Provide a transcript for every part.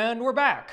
And we're back.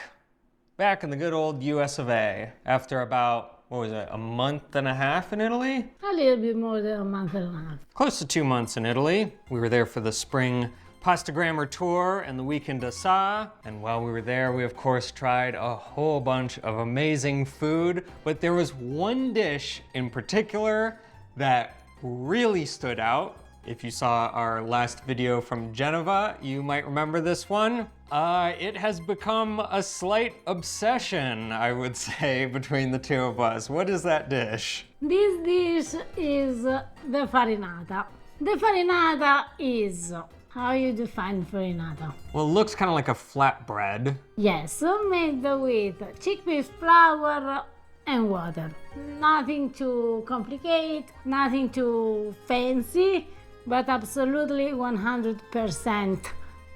Back in the good old US of A after about, what was it, a month and a half in Italy? A little bit more than a month and a half. Close to 2 months in Italy. We were there for the spring pasta grammar tour and the weekend d'Assa. And while we were there, we of course tried a whole bunch of amazing food, but there was one dish in particular that really stood out. If you saw our last video from Genova, you might remember this one. It has become a slight obsession, I would say, between the two of us. What is that dish? This dish is the farinata. The farinata is, how you define farinata? Well, it looks kind of like a flatbread. Yes, made with chickpeas flour and water. Nothing too complicated, nothing too fancy, but absolutely 100%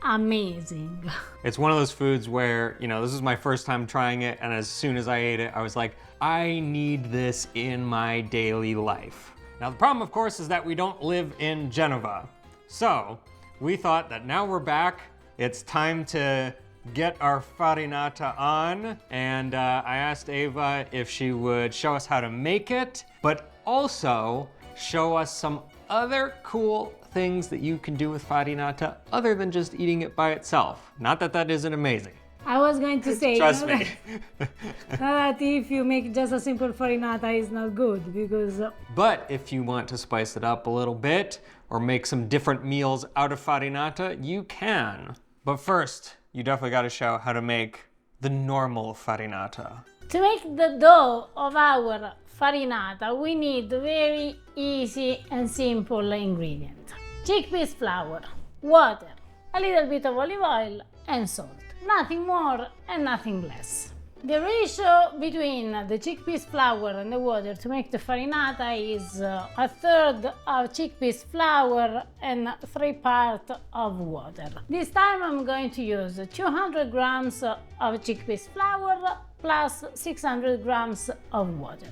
amazing. It's one of those foods where, you know, this is my first time trying it, and as soon as I ate it, I was like, I need this in my daily life. Now, the problem, of course, is that we don't live in Genova. So, we thought that now we're back, it's time to get our farinata on, and I asked Eva if she would show us how to make it, but also show us some other cool things that you can do with farinata other than just eating it by itself. Not that that isn't amazing. I was going to say, Trust me. that if you make just a simple farinata is not good, because But if you want to spice it up a little bit or make some different meals out of farinata, you can. But first, you definitely got to show how to make the normal farinata. to make the dough of our farinata, we need very easy and simple ingredients. Chickpeas flour, water, a little bit of olive oil and salt. Nothing more and nothing less. The ratio between the chickpeas flour and the water to make the farinata is a third of chickpeas flour and 3 parts of water. This time I'm going to use 200 grams of chickpeas flour plus 600 grams of water.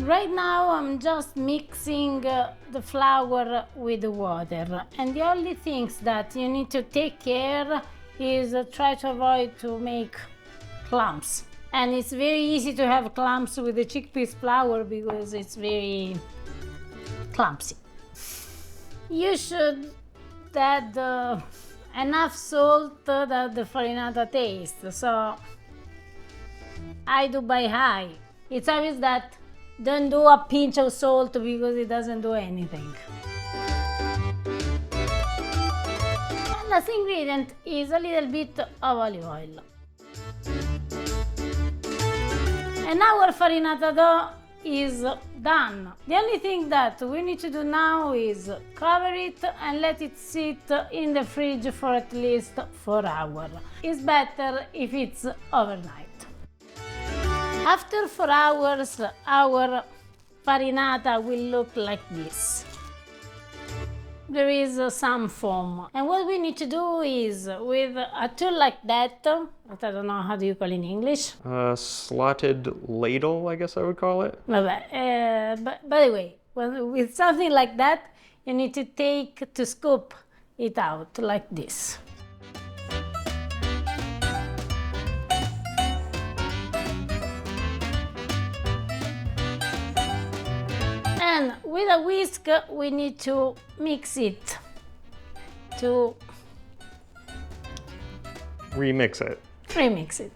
Right now I'm just mixing the flour with the water, and the only things that you need to take care is try to avoid to make clumps. And it's very easy to have clumps with the chickpeas flour because it's very clumsy. You should add enough salt that the farinata tastes, so I do by eye. It's obvious that don't do a pinch of salt because it doesn't do anything. And last ingredient is a little bit of olive oil. And our farinata dough is done. The only thing that we need to do now is cover it and let it sit in the fridge for at least 4 hours. It's better if it's overnight. After 4 hours, our farinata will look like this. There is some foam. And what we need to do is, with a tool like that, but I don't know how do you call it in English? Slotted ladle, I guess I would call it. But by the way, with something like that, you need to scoop it out like this. And with a whisk, we need to mix it to Remix it. premix it.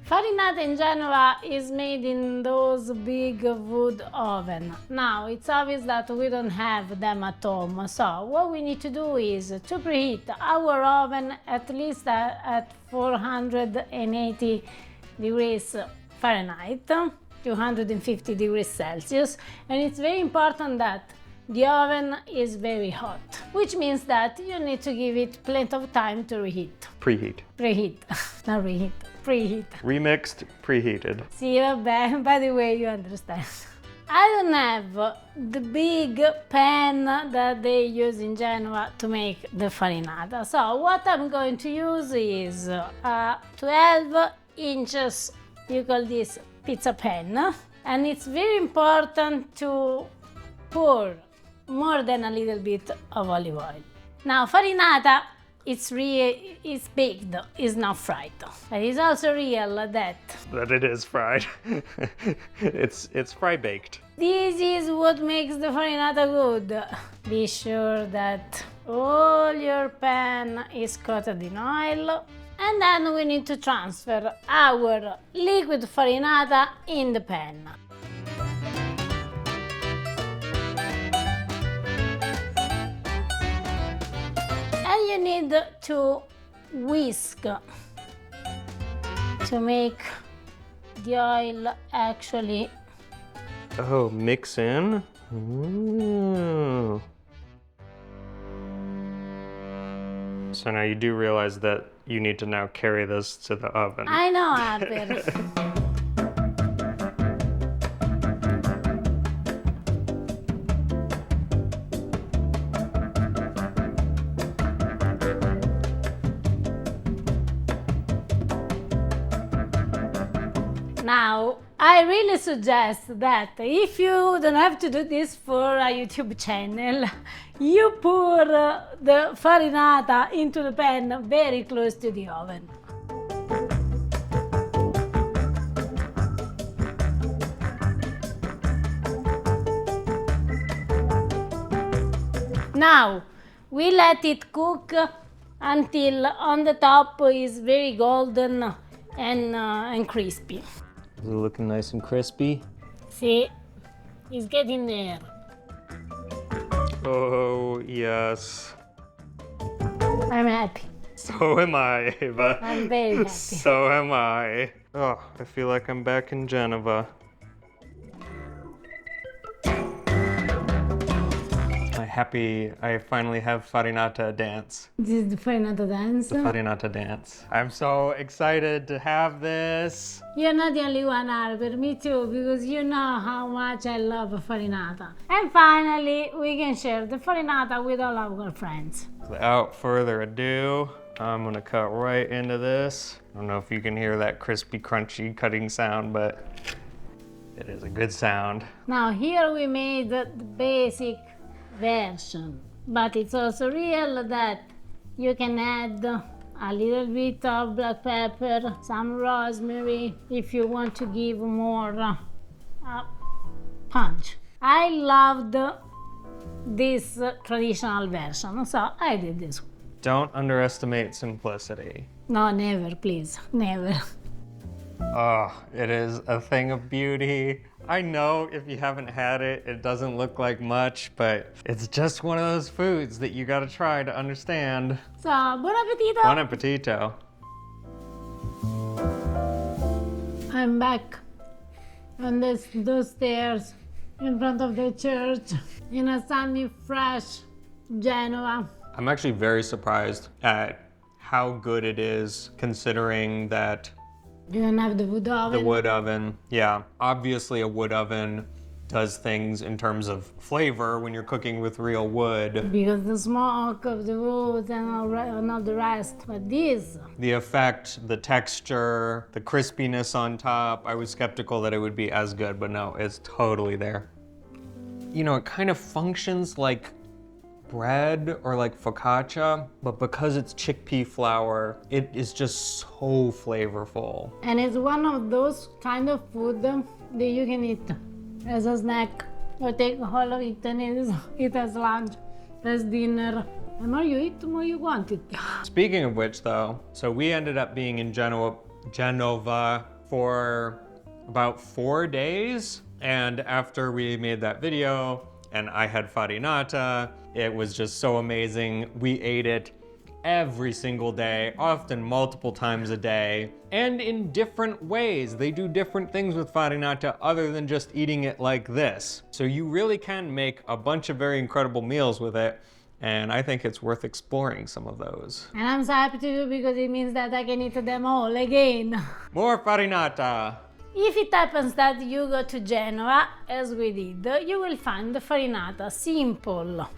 Farinata in Genova is made in those big wood oven. Now, it's obvious that we don't have them at home, so what we need to do is to preheat our oven at least at 480 degrees Fahrenheit, 250 degrees Celsius, and it's very important that the oven is very hot, which means that you need to give it plenty of time to reheat. Preheat. Preheat, not reheat, preheat. Remixed, preheated. See, by the way, you understand. I don't have the big pan that they use in Genova to make the farinata. So what I'm going to use is a 12 inches, you call this pizza pan. And it's very important to pour more than a little bit of olive oil. Now, farinata it's baked, it's not fried. But it's also real that it is fried. It's fry baked. this is what makes the farinata good. Be sure that all your pan is coated in oil. And then we need to transfer our liquid farinata in the pan. And you need to whisk to make the oil actually. Oh, mix in? Ooh. So now you do realize that you need to now carry this to the oven. I know, Albert. Now, I really suggest that if you don't have to do this for a YouTube channel, you pour the farinata into the pan very close to the oven. Now, we let it cook until on the top is very golden and crispy. Is it looking nice and crispy? See, it's getting there. Oh, yes. I'm happy. So am I, Ava. I'm very happy. So am I. Oh, I feel like I'm back in Genova. Happy I finally have Farinata dance. This is the farinata dance. The Farinata dance. I'm so excited to have this. You're not the only one, Albert. Me too, because you know how much I love farinata. And finally, we can share the farinata with all our friends. Without further ado, I'm gonna cut right into this. I don't know if you can hear that crispy, crunchy cutting sound, but it is a good sound. Now here we made the basic version, but it's also real that you can add a little bit of black pepper, some rosemary if you want to give more punch. I loved this traditional version, so I did this one. Don't underestimate simplicity. No, never, please, never. Oh, it is a thing of beauty. I know if you haven't had it, it doesn't look like much, but it's just one of those foods that you gotta try to understand. So, buon appetito! Buon appetito. I'm back on those stairs in front of the church in a sunny, fresh Genova. I'm actually very surprised at how good it is, considering that You don't have the wood oven? the wood oven, yeah. Obviously a wood oven does things in terms of flavor when you're cooking with real wood. Because the smoke of the wood and all the rest. But this, The effect, the texture, the crispiness on top, I was skeptical that it would be as good, but no, it's totally there. You know, it kind of functions like bread or like focaccia, but because it's chickpea flour, it is just so flavorful. and it's one of those kind of food that you can eat as a snack, or take all of it and eat as lunch, as dinner. The more you eat, the more you want it. Speaking of which though, so we ended up being in Genova for about 4 days, and after we made that video and I had farinata, it was just so amazing. We ate it every single day, often multiple times a day, and in different ways. They do different things with farinata other than just eating it like this. So you really can make a bunch of very incredible meals with it, and I think it's worth exploring some of those. And I'm so happy to do because it means that I can eat them all again. More farinata! If it happens that you go to Genova, as we did, you will find the farinata simple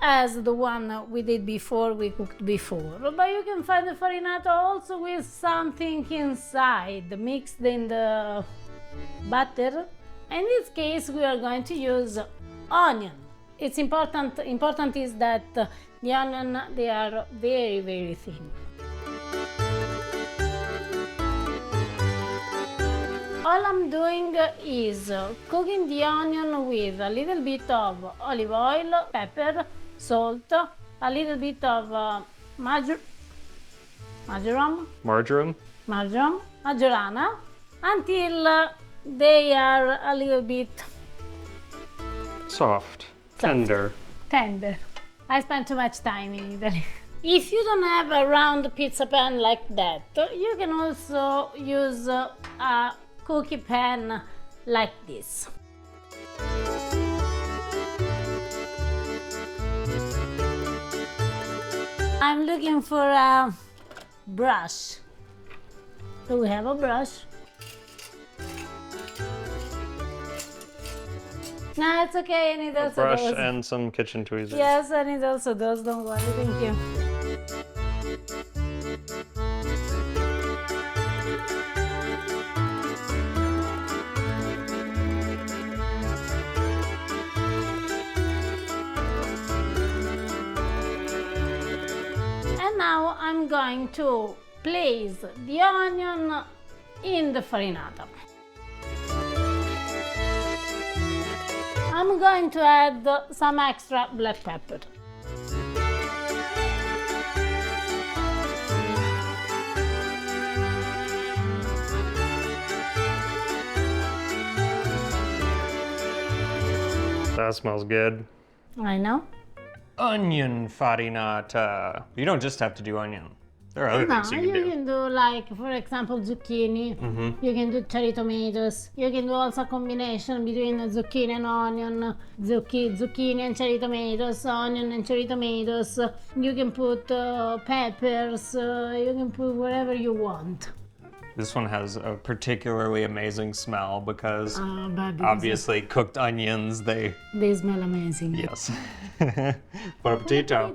as the one we did before, we cooked before. But you can find the farinata also with something inside, mixed in the butter. In this case, we are going to use onion. It's important is that The onion, they are very, very thin. All I'm doing is cooking the onion with a little bit of olive oil, pepper, salt, a little bit of marjoram, until they are a little bit Soft, tender. tender. I spent too much time in Italy. If you don't have a round pizza pan like that, you can also use a cookie pan like this. I'm looking for a brush. Do we have a brush? No, it's okay. I need A also brush those. and some kitchen tweezers. Yes, I need also those. Don't worry. Thank you. And now I'm going to place the onion in the farinata. I'm going to add some extra black pepper. That smells good. I know. Onion farinata. You don't just have to do onion. There are other No, things you can do. do like, for example, zucchini. You can do cherry tomatoes. You can do also a combination between zucchini and onion, zucchini and cherry tomatoes, onion and cherry tomatoes. You can put peppers. You can put whatever you want. This one has a particularly amazing smell because But obviously cooked onions, they... they smell amazing. Yes. Buon appetito.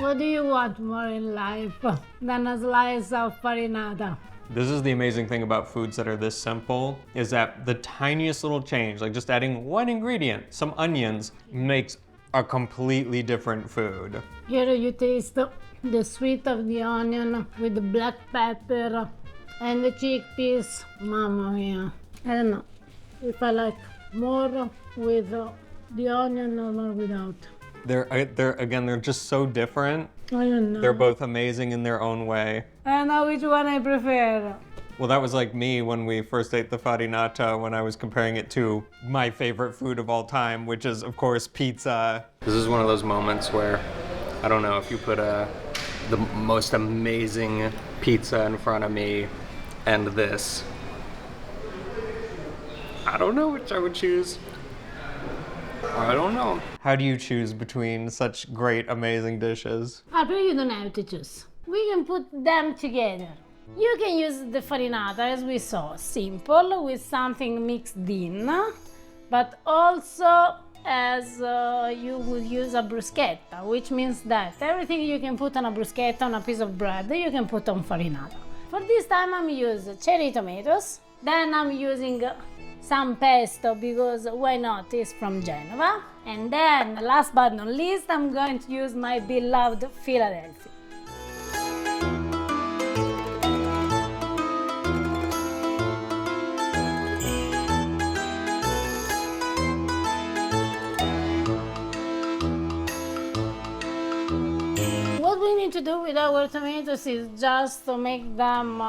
What do you want more in life than a slice of farinata? This is the amazing thing about foods that are this simple, is that the tiniest little change, like just adding one ingredient, some onions, makes a completely different food. Here you taste the sweet of the onion with the black pepper and the chickpeas. Mamma mia. I don't know if I like more with the onion or more without. They're just so different. I don't know. They're both amazing in their own way. I don't know which one I prefer. Well, that was like me when we first ate the farinata, when I was comparing it to my favorite food of all time, which is, of course, pizza. This is one of those moments where, I don't know, if you put the most amazing pizza in front of me and this, I don't know which I would choose. I don't know. How do you choose between such great, amazing dishes? But you don't have to choose. We can put them together. You can use the farinata as we saw, simple, with something mixed in, but also as you would use a bruschetta, which means that everything you can put on a bruschetta, on a piece of bread, you can put on farinata. For this time I'm using cherry tomatoes, then I'm using some pesto because why not, it's from Genova. And then last but not least, I'm going to use my beloved Philadelphia. What we need to do with our tomatoes is just to make them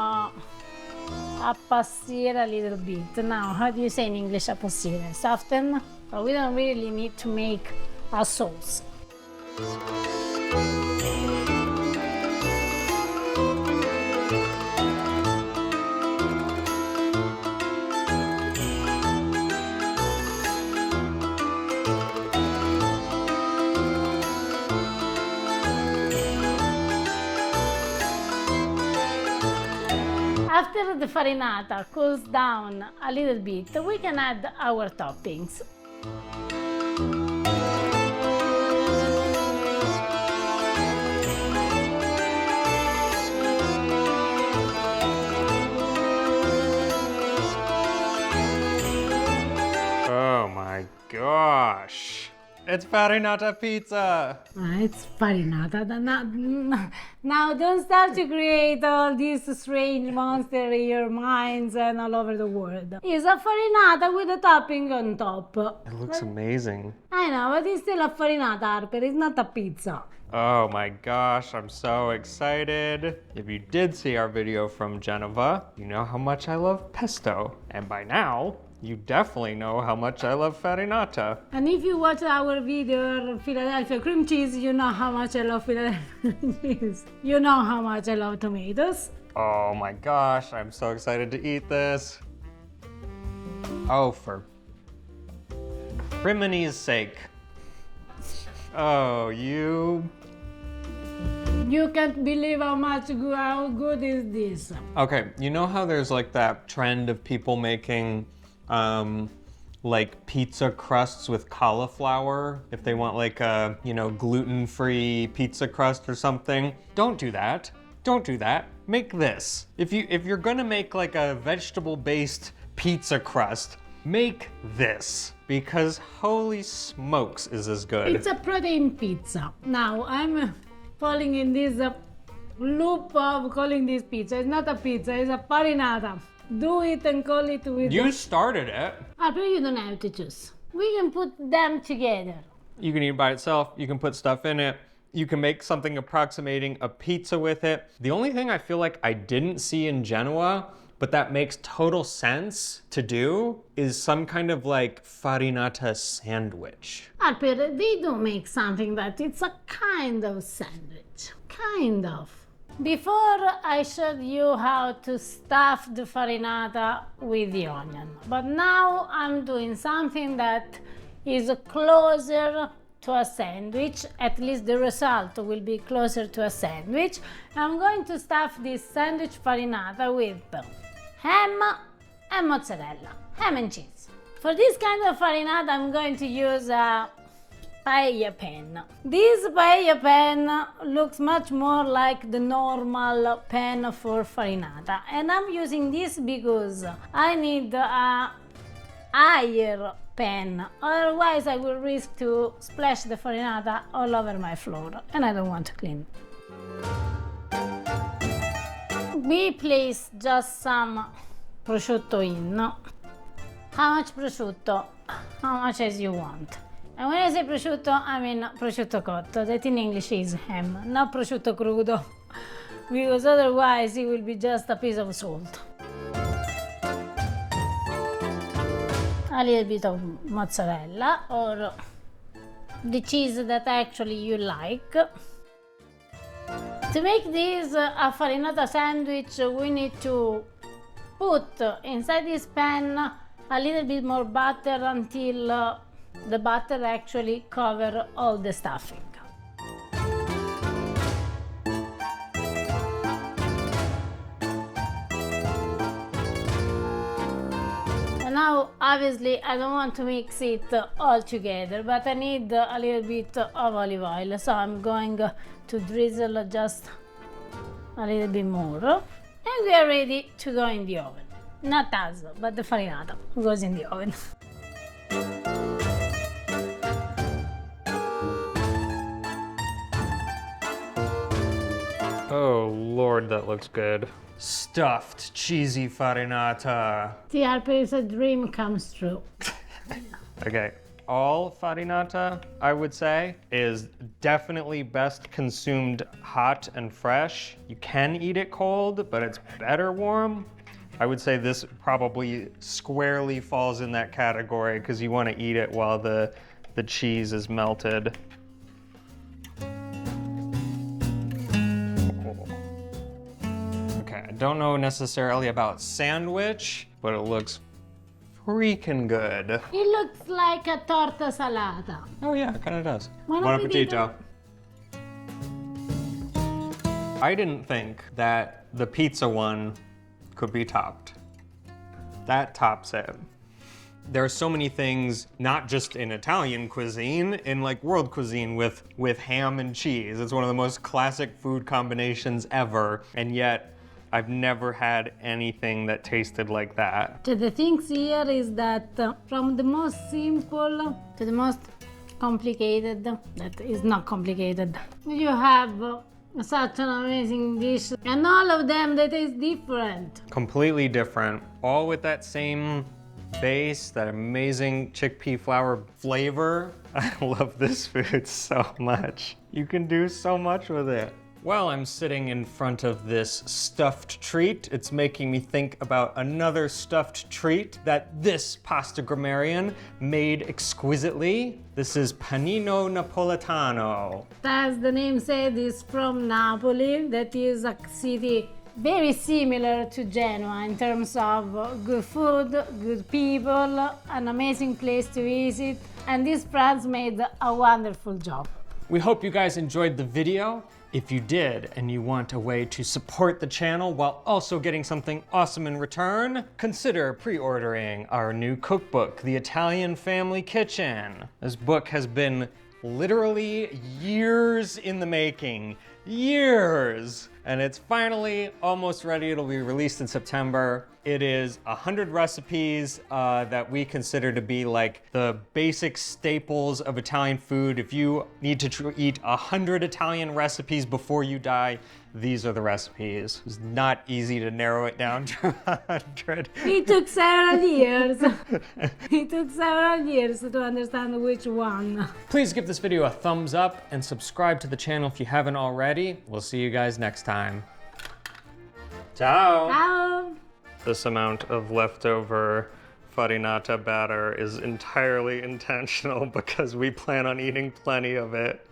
appassire a little bit. Now, how do you say in English appassire? Soften? But we don't really need to make a sauce. After the farinata cools down a little bit, we can add our toppings. Oh my gosh. It's Farinata pizza. It's Farinata. Now don't start to create all these strange monsters in your minds and all over the world. It's a Farinata with a topping on top. It looks amazing. I know, but it's still a Farinata, Harper. It's not a pizza. Oh my gosh, I'm so excited. If you did see our video from Genova, you know how much I love pesto. And by now, you definitely know how much I love Farinata. And if you watch our video on Philadelphia cream cheese, you know how much I love Philadelphia cream cheese. You know how much I love tomatoes. Oh my gosh, I'm so excited to eat this. Oh, for crimini's sake. Oh, you can't believe how good is this. Okay, you know how there's like that trend of people making like pizza crusts with cauliflower if they want like a, gluten-free pizza crust or something? Don't do that. Don't do that. Make this. If you're gonna make like a vegetable-based pizza crust, make this, because holy smokes is this good. It's a protein pizza. Now I'm falling in this loop of calling this pizza. It's not a pizza, it's a farinata. Do it and call it with... You started it. But you don't have to choose. We can put them together. You can eat it by itself, you can put stuff in it, you can make something approximating a pizza with it. The only thing I feel like I didn't see in Genoa, but that makes total sense to do, is some kind of like farinata sandwich. Harper, they do make something that it's a kind of sandwich. Kind of. Before I showed you how to stuff the farinata with the onion, but now I'm doing something that is closer to a sandwich. At least the result will be closer to a sandwich. I'm going to stuff this sandwich farinata with ham and mozzarella, ham and cheese. For this kind of farinata, I'm going to use a paella pan. This paella pan looks much more like the normal pan for farinata, and I'm using this because I need a higher pan, otherwise I will risk to splash the farinata all over my floor, and I don't want to clean it. We place just some prosciutto in. How much prosciutto? How much as you want. And when I say prosciutto, I mean prosciutto cotto, that in English is ham, not prosciutto crudo, because otherwise it will be just a piece of salt. A little bit of mozzarella, or the cheese that actually you like. To make this a farinata sandwich, we need to put inside this pan a little bit more butter until the butter actually covers all the stuffing. And now obviously I don't want to mix it all together, but I need a little bit of olive oil, so I'm going to drizzle just a little bit more, and we are ready to go in the oven. Not us, but the farinata goes in the oven. Oh Lord, that looks good. Stuffed cheesy farinata. The Harper is a dream comes true. Okay, all farinata, I would say, is definitely best consumed hot and fresh. You can eat it cold, but it's better warm. I would say this probably squarely falls in that category because you want to eat it while the cheese is melted. Okay, I don't know necessarily about sandwich, but it looks freaking good. It looks like a torta salata. Oh yeah, it kind of does. Buon Buon appetito. appetito. I didn't think that the pizza one could be topped. That tops it. There are so many things, not just in Italian cuisine, in like world cuisine with ham and cheese. It's one of the most classic food combinations ever, and yet I've never had anything that tasted like that. So the things here is that from the most simple to the most complicated. That is not complicated. You have such an amazing dish, and all of them that is different. Completely different, all with that same base, that amazing chickpea flour flavor. I love this food so much. You can do so much with it. While I'm sitting in front of this stuffed treat, it's making me think about another stuffed treat that this pasta grammarian made exquisitely. This is panino napoletano. As the name said, is from Napoli. That is a city very similar to Genoa in terms of good food, good people, an amazing place to visit, and these friends made a wonderful job. We hope you guys enjoyed the video. If you did and you want a way to support the channel while also getting something awesome in return, consider pre-ordering our new cookbook, The Italian Family Kitchen. This book has been literally years in the making, years, and it's finally almost ready. It'll be released in September. It is 100 recipes that we consider to be like the basic staples of Italian food. If you need to eat 100 Italian recipes before you die, these are the recipes. It's not easy to narrow it down to 100. It took several years. It took several years to understand which one. Please give this video a thumbs up and subscribe to the channel if you haven't already. We'll see you guys next time. Ciao. Ciao. This amount of leftover farinata batter is entirely intentional because we plan on eating plenty of it.